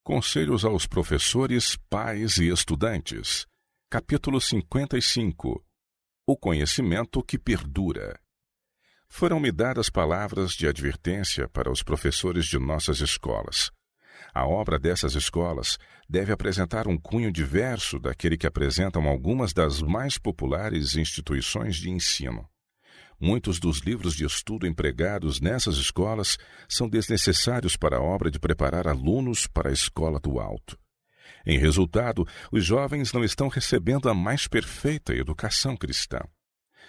Conselhos aos professores, pais e estudantes. Capítulo 55. O conhecimento que perdura. Foram-me dadas palavras de advertência para os professores de nossas escolas. A obra dessas escolas deve apresentar um cunho diverso daquele que apresentam algumas das mais populares instituições de ensino. Muitos dos livros de estudo empregados nessas escolas são desnecessários para a obra de preparar alunos para a escola do alto. Em resultado, os jovens não estão recebendo a mais perfeita educação cristã.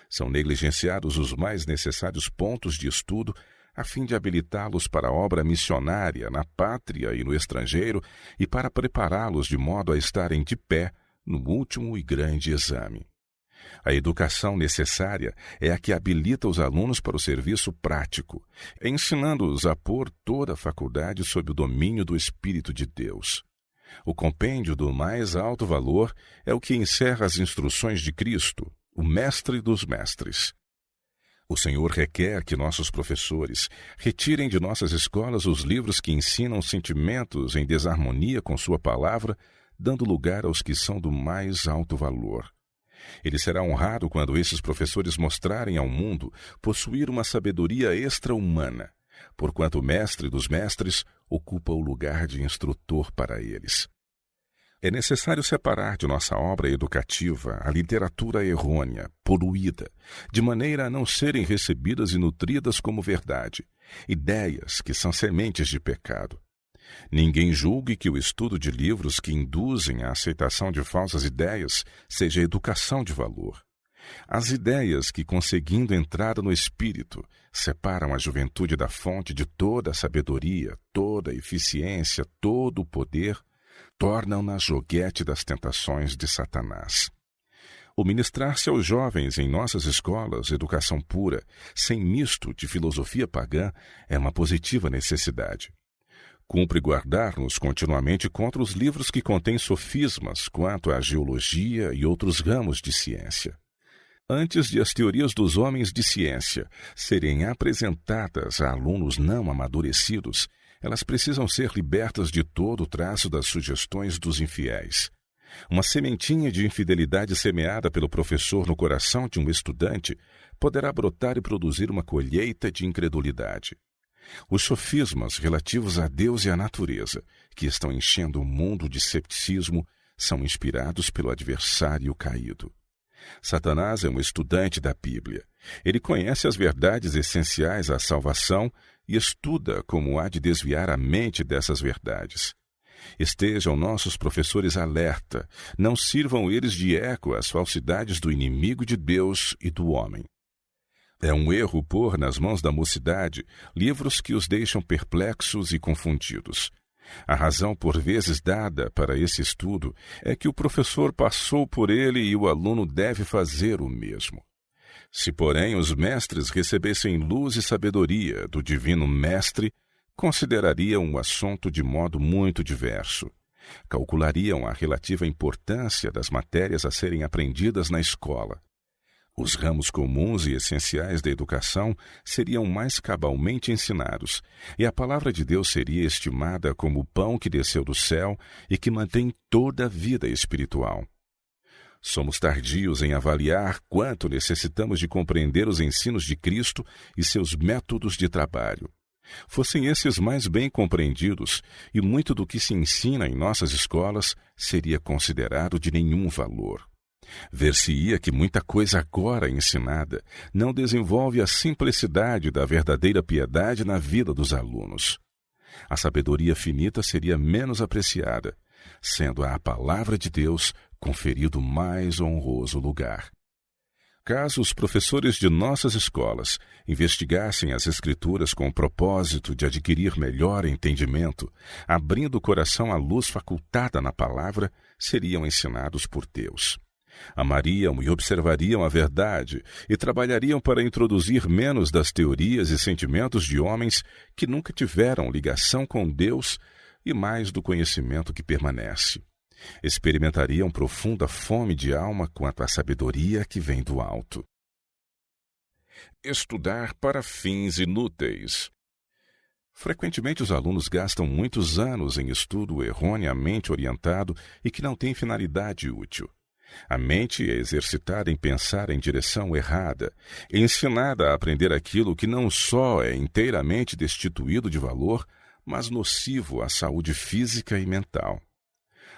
São negligenciados os mais necessários pontos de estudo a fim de habilitá-los para a obra missionária na pátria e no estrangeiro e para prepará-los de modo a estarem de pé no último e grande exame. A educação necessária é a que habilita os alunos para o serviço prático, ensinando-os a pôr toda a faculdade sob o domínio do Espírito de Deus. O compêndio do mais alto valor é o que encerra as instruções de Cristo, o Mestre dos Mestres. O Senhor requer que nossos professores retirem de nossas escolas os livros que ensinam sentimentos em desarmonia com sua palavra, dando lugar aos que são do mais alto valor. Ele será honrado quando esses professores mostrarem ao mundo possuir uma sabedoria extra-humana, porquanto o Mestre dos Mestres ocupa o lugar de instrutor para eles. É necessário separar de nossa obra educativa a literatura errônea, poluída, de maneira a não serem recebidas e nutridas como verdade, ideias que são sementes de pecado. Ninguém julgue que o estudo de livros que induzem à aceitação de falsas ideias seja educação de valor. As ideias que, conseguindo entrar no espírito, separam a juventude da fonte de toda a sabedoria, toda a eficiência, todo o poder, tornam-na joguete das tentações de Satanás. O ministrar-se aos jovens em nossas escolas educação pura, sem misto de filosofia pagã, é uma positiva necessidade. Cumpre guardar-nos continuamente contra os livros que contêm sofismas quanto à geologia e outros ramos de ciência. Antes de as teorias dos homens de ciência serem apresentadas a alunos não amadurecidos, elas precisam ser libertas de todo o traço das sugestões dos infiéis. Uma sementinha de infidelidade semeada pelo professor no coração de um estudante poderá brotar e produzir uma colheita de incredulidade. Os sofismas relativos a Deus e à natureza, que estão enchendo o mundo de cepticismo, são inspirados pelo adversário caído. Satanás é um estudante da Bíblia. Ele conhece as verdades essenciais à salvação e estuda como há de desviar a mente dessas verdades. Estejam nossos professores alerta, não sirvam eles de eco às falsidades do inimigo de Deus e do homem. É um erro pôr nas mãos da mocidade livros que os deixam perplexos e confundidos. A razão por vezes dada para esse estudo é que o professor passou por ele e o aluno deve fazer o mesmo. Se, porém, os mestres recebessem luz e sabedoria do divino mestre, considerariam o assunto de modo muito diverso. Calculariam a relativa importância das matérias a serem aprendidas na escola. Os ramos comuns e essenciais da educação seriam mais cabalmente ensinados, e a palavra de Deus seria estimada como o pão que desceu do céu e que mantém toda a vida espiritual. Somos tardios em avaliar quanto necessitamos de compreender os ensinos de Cristo e seus métodos de trabalho. Fossem esses mais bem compreendidos, e muito do que se ensina em nossas escolas seria considerado de nenhum valor. Ver-se-ia que muita coisa agora ensinada não desenvolve a simplicidade da verdadeira piedade na vida dos alunos. A sabedoria finita seria menos apreciada, sendo à palavra de Deus conferido mais honroso lugar. Caso os professores de nossas escolas investigassem as Escrituras com o propósito de adquirir melhor entendimento, abrindo o coração à luz facultada na palavra, seriam ensinados por Deus. Amariam e observariam a verdade e trabalhariam para introduzir menos das teorias e sentimentos de homens que nunca tiveram ligação com Deus e mais do conhecimento que permanece. Experimentariam profunda fome de alma quanto à sabedoria que vem do alto. Estudar para fins inúteis. Frequentemente os alunos gastam muitos anos em estudo erroneamente orientado e que não tem finalidade útil. A mente é exercitada em pensar em direção errada, é ensinada a aprender aquilo que não só é inteiramente destituído de valor, mas nocivo à saúde física e mental.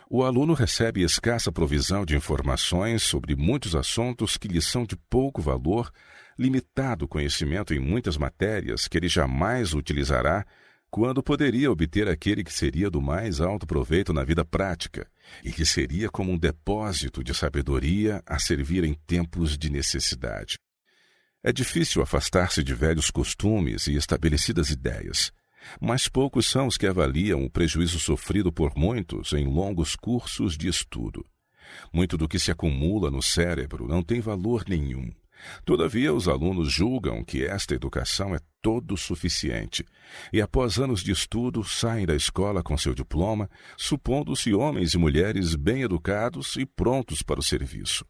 O aluno recebe escassa provisão de informações sobre muitos assuntos que lhe são de pouco valor, limitado conhecimento em muitas matérias que ele jamais utilizará, quando poderia obter aquele que seria do mais alto proveito na vida prática, e que seria como um depósito de sabedoria a servir em tempos de necessidade. É difícil afastar-se de velhos costumes e estabelecidas ideias, mas poucos são os que avaliam o prejuízo sofrido por muitos em longos cursos de estudo. Muito do que se acumula no cérebro não tem valor nenhum. Todavia, os alunos julgam que esta educação é todo suficiente, e após anos de estudo saem da escola com seu diploma, supondo-se homens e mulheres bem educados e prontos para o serviço.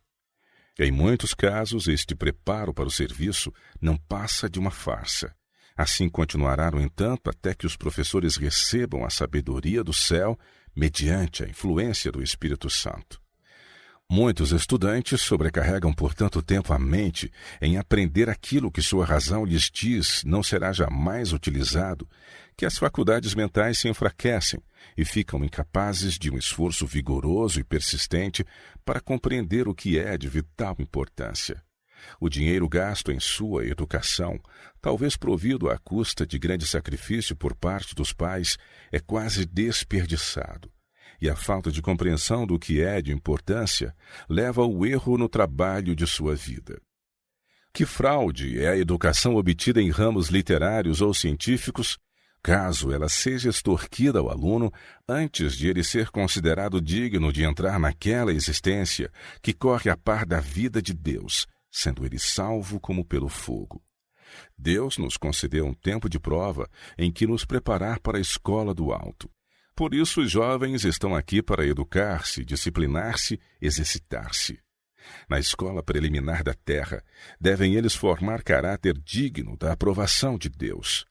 Em muitos casos, este preparo para o serviço não passa de uma farsa. Assim continuará, no entanto, até que os professores recebam a sabedoria do céu mediante a influência do Espírito Santo. Muitos estudantes sobrecarregam por tanto tempo a mente em aprender aquilo que sua razão lhes diz não será jamais utilizado, que as faculdades mentais se enfraquecem e ficam incapazes de um esforço vigoroso e persistente para compreender o que é de vital importância. O dinheiro gasto em sua educação, talvez provido à custa de grande sacrifício por parte dos pais, é quase desperdiçado. E a falta de compreensão do que é de importância leva ao erro no trabalho de sua vida. Que fraude é a educação obtida em ramos literários ou científicos, caso ela seja extorquida ao aluno antes de ele ser considerado digno de entrar naquela existência que corre a par da vida de Deus, sendo ele salvo como pelo fogo. Deus nos concedeu um tempo de prova em que nos preparar para a escola do alto. Por isso, os jovens estão aqui para educar-se, disciplinar-se, exercitar-se. Na escola preliminar da terra, devem eles formar caráter digno da aprovação de Deus.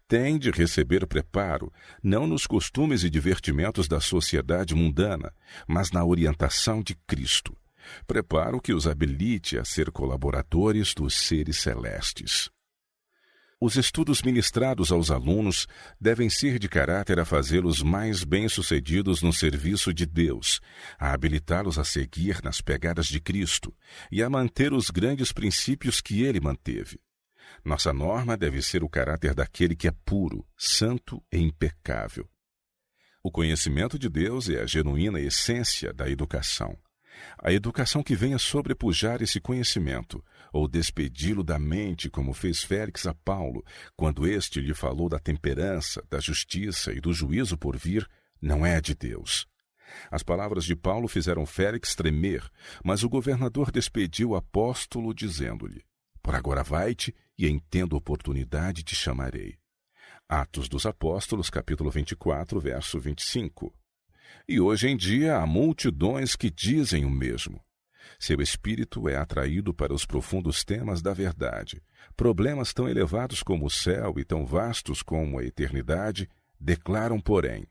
Têm de receber preparo, não nos costumes e divertimentos da sociedade mundana, mas na orientação de Cristo. Preparo que os habilite a ser colaboradores dos seres celestes. Os estudos ministrados aos alunos devem ser de caráter a fazê-los mais bem-sucedidos no serviço de Deus, a habilitá-los a seguir nas pegadas de Cristo e a manter os grandes princípios que ele manteve. Nossa norma deve ser o caráter daquele que é puro, santo e impecável. O conhecimento de Deus é a genuína essência da educação. A educação que venha sobrepujar esse conhecimento, ou despedi-lo da mente, como fez Félix a Paulo, quando este lhe falou da temperança, da justiça e do juízo por vir, não é de Deus. As palavras de Paulo fizeram Félix tremer, mas o governador despediu o apóstolo, dizendo-lhe: "Por agora vai-te, e em tendo oportunidade te chamarei." Atos dos Apóstolos, capítulo 24, verso 25. E hoje em dia há multidões que dizem o mesmo. Seu espírito é atraído para os profundos temas da verdade. Problemas tão elevados como o céu e tão vastos como a eternidade declaram, porém: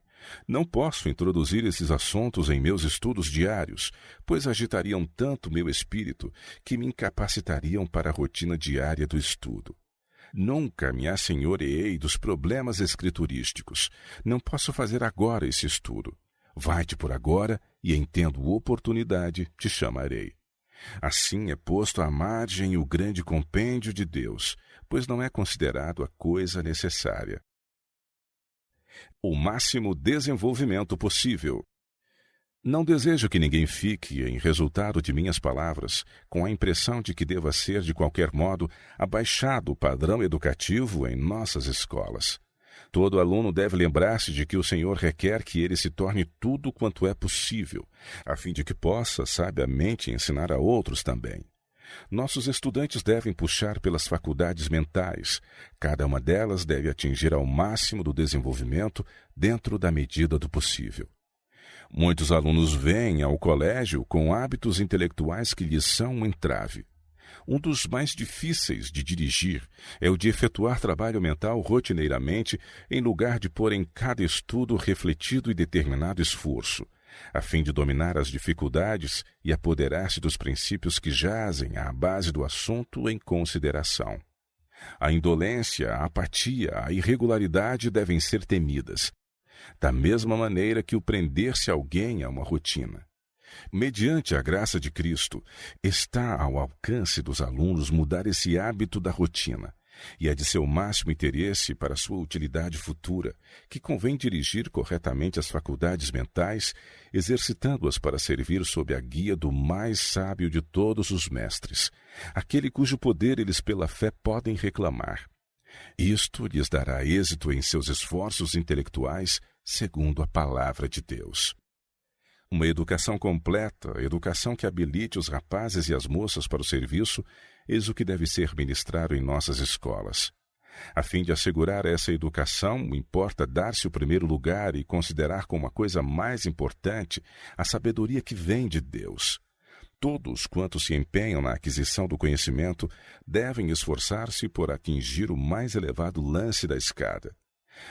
"Não posso introduzir esses assuntos em meus estudos diários, pois agitariam tanto meu espírito que me incapacitariam para a rotina diária do estudo. Nunca me assenhoreei dos problemas escriturísticos. Não posso fazer agora esse estudo. Vai-te por agora, e em tendo oportunidade te chamarei." Assim é posto à margem o grande compêndio de Deus, pois não é considerado a coisa necessária. O máximo desenvolvimento possível. Não desejo que ninguém fique, em resultado de minhas palavras, com a impressão de que deva ser, de qualquer modo, abaixado o padrão educativo em nossas escolas. Todo aluno deve lembrar-se de que o Senhor requer que ele se torne tudo quanto é possível, a fim de que possa, sabiamente, ensinar a outros também. Nossos estudantes devem puxar pelas faculdades mentais. Cada uma delas deve atingir ao máximo do desenvolvimento dentro da medida do possível. Muitos alunos vêm ao colégio com hábitos intelectuais que lhes são um entrave. Um dos mais difíceis de dirigir é o de efetuar trabalho mental rotineiramente, em lugar de pôr em cada estudo refletido e determinado esforço, a fim de dominar as dificuldades e apoderar-se dos princípios que jazem à base do assunto em consideração. A indolência, a apatia, a irregularidade devem ser temidas, da mesma maneira que o prender-se alguém a uma rotina. Mediante a graça de Cristo, está ao alcance dos alunos mudar esse hábito da rotina, e é de seu máximo interesse para sua utilidade futura, que convém dirigir corretamente as faculdades mentais, exercitando-as para servir sob a guia do mais sábio de todos os mestres, aquele cujo poder eles pela fé podem reclamar. Isto lhes dará êxito em seus esforços intelectuais, segundo a palavra de Deus. Uma educação completa, educação que habilite os rapazes e as moças para o serviço, eis o que deve ser ministrado em nossas escolas. A fim de assegurar essa educação, importa dar-se o primeiro lugar e considerar como a coisa mais importante a sabedoria que vem de Deus. Todos quantos se empenham na aquisição do conhecimento devem esforçar-se por atingir o mais elevado lance da escada.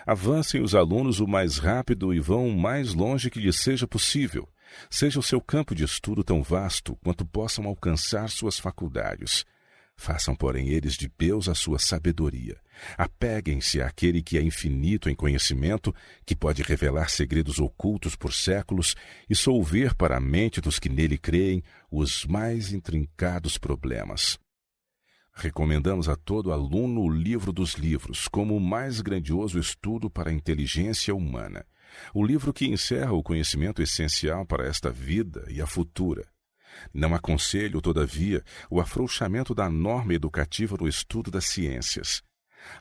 Avancem os alunos o mais rápido e vão o mais longe que lhes seja possível. Seja o seu campo de estudo tão vasto quanto possam alcançar suas faculdades. Façam, porém, eles de Deus a sua sabedoria. Apeguem-se àquele que é infinito em conhecimento, que pode revelar segredos ocultos por séculos e solver para a mente dos que nele creem os mais intrincados problemas. Recomendamos a todo aluno o livro dos livros como o mais grandioso estudo para a inteligência humana, o livro que encerra o conhecimento essencial para esta vida e a futura. Não aconselho, todavia, o afrouxamento da norma educativa no estudo das ciências.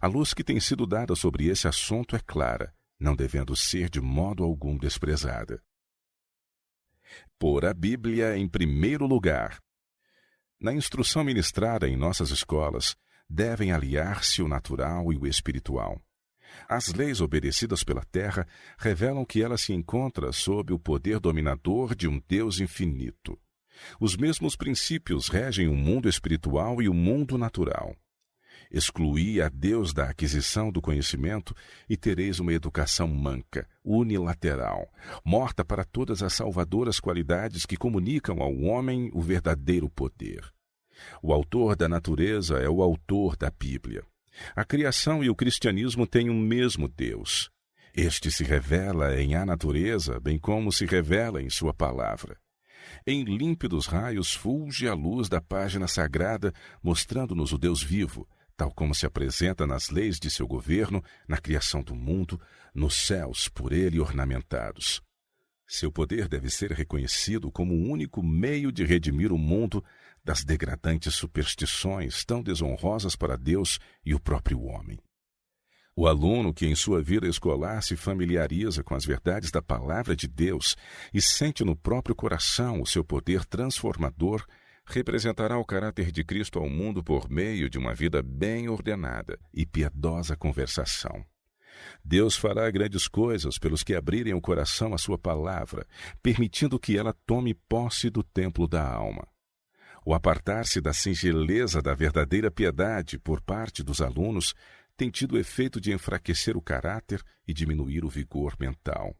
A luz que tem sido dada sobre esse assunto é clara, não devendo ser de modo algum desprezada. Pôr a Bíblia em primeiro lugar. Na instrução ministrada em nossas escolas, devem aliar-se o natural e o espiritual. As leis obedecidas pela terra revelam que ela se encontra sob o poder dominador de um Deus infinito. Os mesmos princípios regem o mundo espiritual e o mundo natural. Excluí a Deus da aquisição do conhecimento e tereis uma educação manca, unilateral, morta para todas as salvadoras qualidades que comunicam ao homem o verdadeiro poder. O autor da natureza é o autor da Bíblia. A criação e o cristianismo têm um mesmo Deus. Este se revela em a natureza, bem como se revela em sua palavra. Em límpidos raios fulge a luz da página sagrada, mostrando-nos o Deus vivo, tal como se apresenta nas leis de seu governo, na criação do mundo, nos céus por ele ornamentados. Seu poder deve ser reconhecido como o único meio de redimir o mundo das degradantes superstições tão desonrosas para Deus e o próprio homem. O aluno que em sua vida escolar se familiariza com as verdades da palavra de Deus e sente no próprio coração o seu poder transformador, representará o caráter de Cristo ao mundo por meio de uma vida bem ordenada e piedosa conversação. Deus fará grandes coisas pelos que abrirem o coração à sua palavra, permitindo que ela tome posse do templo da alma. O apartar-se da singeleza da verdadeira piedade por parte dos alunos tem tido o efeito de enfraquecer o caráter e diminuir o vigor mental.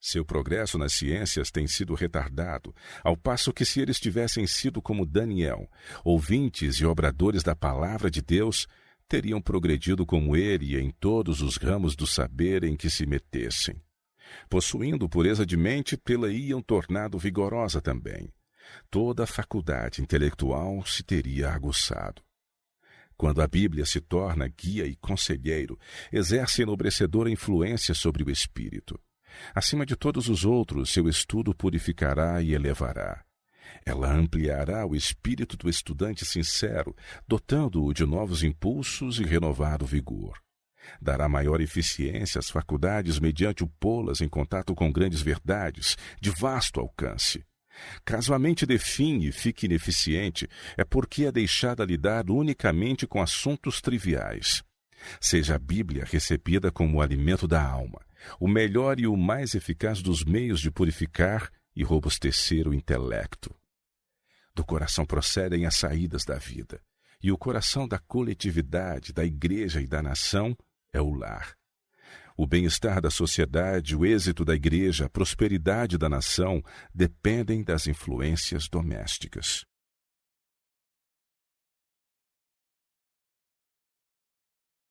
Seu progresso nas ciências tem sido retardado, ao passo que se eles tivessem sido como Daniel, ouvintes e obradores da palavra de Deus, teriam progredido como ele em todos os ramos do saber em que se metessem. Possuindo pureza de mente, pela iam tornado vigorosa também. Toda a faculdade intelectual se teria aguçado. Quando a Bíblia se torna guia e conselheiro, exerce enobrecedora influência sobre o espírito. Acima de todos os outros, seu estudo purificará e elevará. Ela ampliará o espírito do estudante sincero, dotando-o de novos impulsos e renovado vigor. Dará maior eficiência às faculdades mediante o pô-las em contato com grandes verdades, de vasto alcance. Caso a mente define e fique ineficiente, é porque é deixada lidar unicamente com assuntos triviais. Seja a Bíblia recebida como o alimento da alma, o melhor e o mais eficaz dos meios de purificar e robustecer o intelecto. Do coração procedem as saídas da vida, e o coração da coletividade, da igreja e da nação é o lar. O bem-estar da sociedade, o êxito da igreja, a prosperidade da nação dependem das influências domésticas.